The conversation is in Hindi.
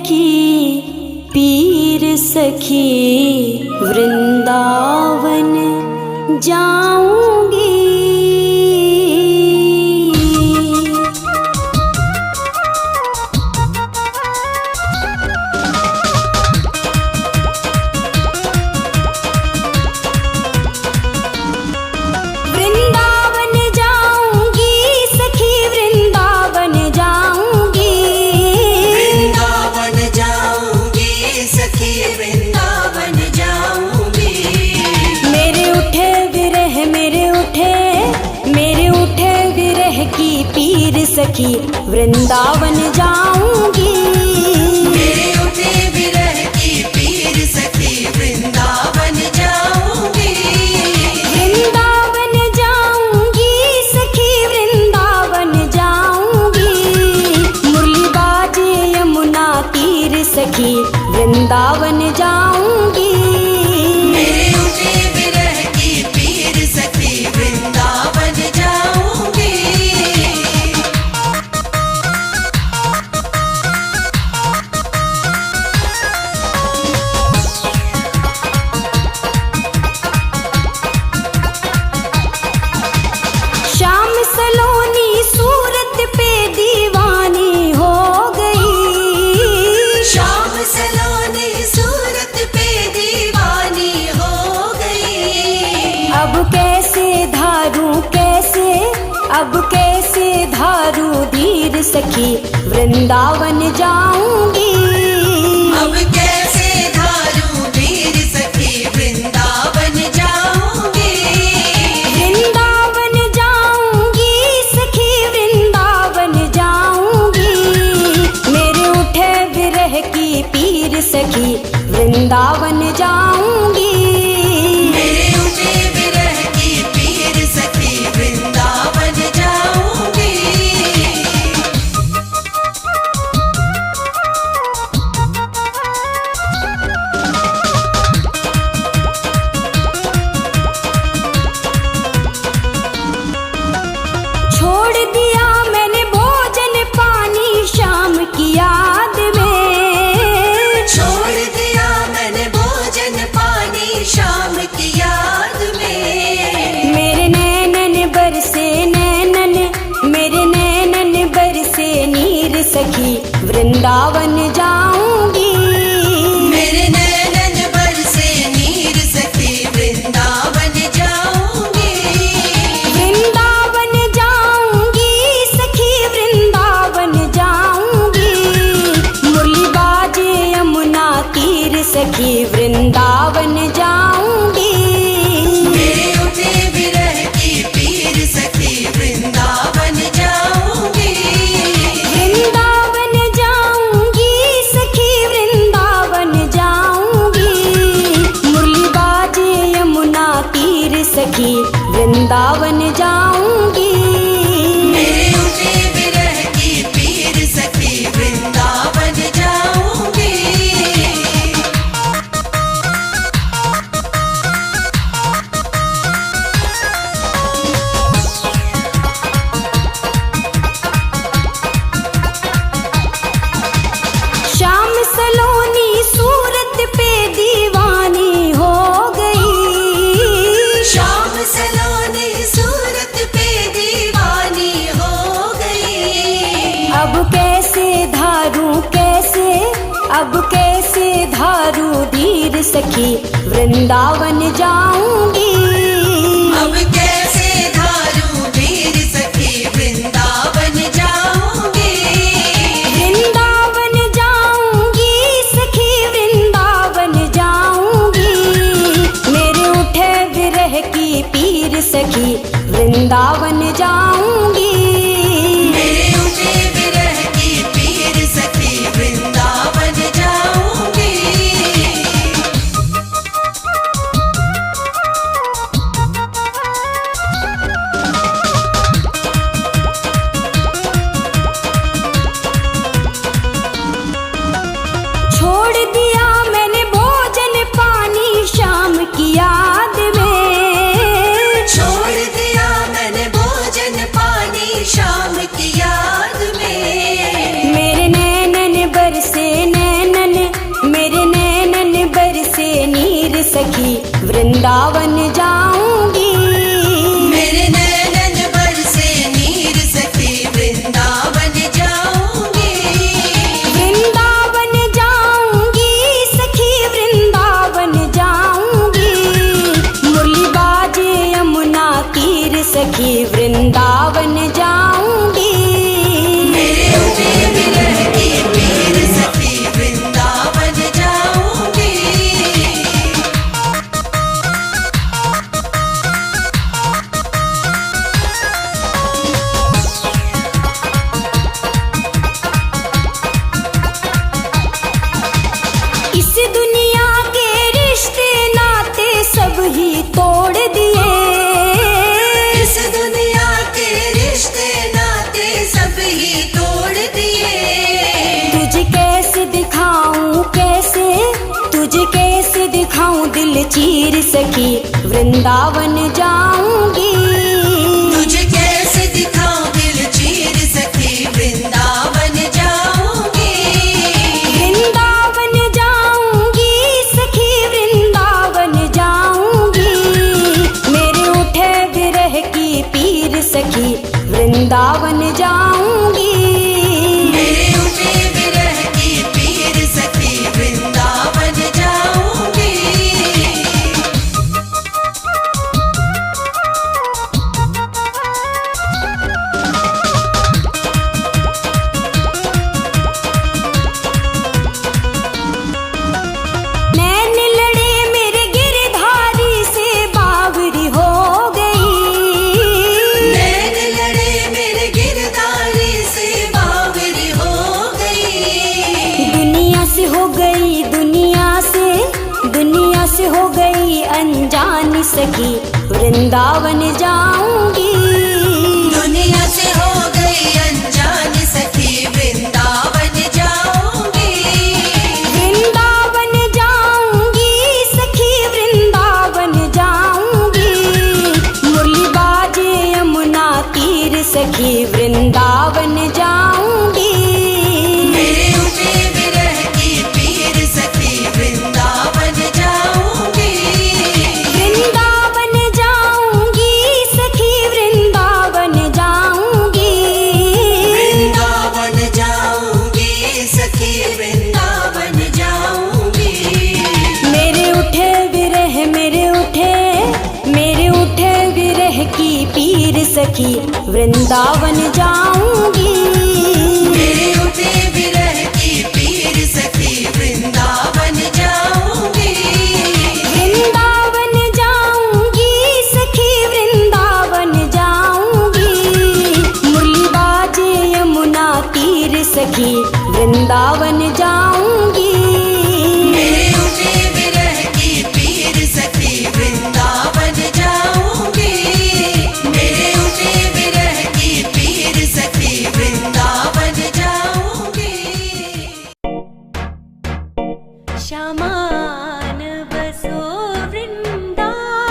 की पीर सखी वृंदावन जाऊंगी। वृंदावन जाऊंगी सखी वृंदावन जाऊंगी। वृंदावन जाऊंगी सखी वृंदावन जाऊंगी। मेरे उठे विरह की पीर सखी वृंदावन जाऊंगी। मेरे उठे विरह की पीर सखी वृंदावन जाऊंगी। वृंदावन जाऊंगी सखी वृंदावन जाऊंगी। मुरली बाजे यमुना तीर सखी वृंदावन जाऊंगी। मेरे उठे विरह की पीर सखी वृंदावन जाऊंगी। शाम सलोनी सूरत पे दीवानी हो गई। शाम सलोनी सूरत पे दीवानी हो गई। अब कैसे धारू धीर सखी वृंदावन जाऊंगी। अब कैसे धारू धीर सखी वृंदावन जाऊंगी। वृंदावन जाऊंगी सखी वृंदावन जाऊंगी। मेरे उठे विरह की पीर सखी वृंदावन जाऊंगी। मेरे उठे विरह की पीर सखी वृंदावन जाऊंगी। छोड़ दिया मैंने भोजन पानी शाम की याद में। छोड़ दिया मैंने भोजन पानी शाम की याद में। मेरे नैनन बरसे नीर सखी वृंदावन जाऊंगी। मेरे नैनन बरसे नीर सखी वृंदावन जाऊंगी। वृंदावन जाऊंगी सखी वृंदावन जाऊंगी। मुरली बाजे यमुना तीर सखी वृंदावन जाऊंगी। मेरे उठे विरह की पीर सखी वृंदावन जाऊंगी। वृंदावन जाऊंगी सखी वृंदावन जाऊंगी। मुरली बाजे यमुना तीर सखी वृंदावन जाऊंगी। मेरे उठे विरह की पीर सखी वृंदावन जाऊंगी। शाम सलोनी सूरत पे दीवानी हो गई। शाम सलोनी सूरत पे दीवानी हो गई। अब कैसे धारू धीर सखी वृंदावन जाऊंगी। अब कैसे धारू धीर सखी वृंदावन जाऊंगी। वृंदावन जाऊंगी सखी वृंदावन जाऊंगी। मेरे उठे विरह की पीर सखी वृंदावन जाऊंगी। मेरे उठे विरह की पीर सखी वृंदावन जाऊंगी। छोड़ दिया मैंने भोजन पानी शाम की याद में। छोड़ दिया मैंने भोजन वृंदावन जाऊंगी। मेरे नैनन बरसे नीर सखी वृंदावन जाऊंगी। वृंदावन जाऊंगी सखी वृंदावन जाऊंगी। मुरली बाजे यमुना तीर सखी वृंदावन जाऊंगी। मेरे उठे विरह की पीर सखी वृंदावन जाऊंगी। इस दुनिया के रिश्ते नाते सब ही तोड़ दिए। इस दुनिया के रिश्ते नाते सब ही तोड़ दिए। तुझे कैसे दिखाऊं कैसे, तुझे कैसे दिखाऊं दिल चीर सखी वृंदावन जाऊंगी। तुझे कैसे दिखाऊं दिल चीर सखी वृंदावन जाऊंगी। वृंदावन जाऊंगी सखी वृंदावन जाऊंगी। मेरे उठे विरह की पीर सखी वृंदावन जाऊंगी। मेरे उठे विरह की पीर सखी वृंदावन जाऊंगी। नैन लड़े मेरे गिरधारी से बावरी हो गई। नैन लड़े मेरे गिरधारी से बावरी हो गई। दुनिया से हो गई दुनिया से हो गई अनजान सखी वृंदावन जाऊंगी। दुनिया से हो गई अनजान सखी वृंदावन जाऊंगी। वृंदावन जाऊंगी सखी वृंदावन जाऊंगी। मुरली बाजे यमुना तीर सखी वृंदावन जाऊंगी। मेरे उठे विरह की पीर सखी वृंदावन जाऊंगी। वृंदावन जाऊंगी सखी वृंदावन जाऊंगी। वृंदावन जाऊंगी सखी वृंदावन जाऊंगी। मेरे उठे विरह की पीर सखी वृंदावन जाऊंगी। मेरे उठे विरह की पीर सखी वृंदावन जाऊंगी। वृंदावन जाऊंगी सखी वृंदावन जाऊंगी। मुरली बाजे यमुना तीर सखी वृंदावन जाऊंगी। मेरे उठे विरह की पीर सखी वृंदावन जाऊंगी। मेरे उठे विरह की पीर सखी वृंदावन जाऊंगी। श्यामा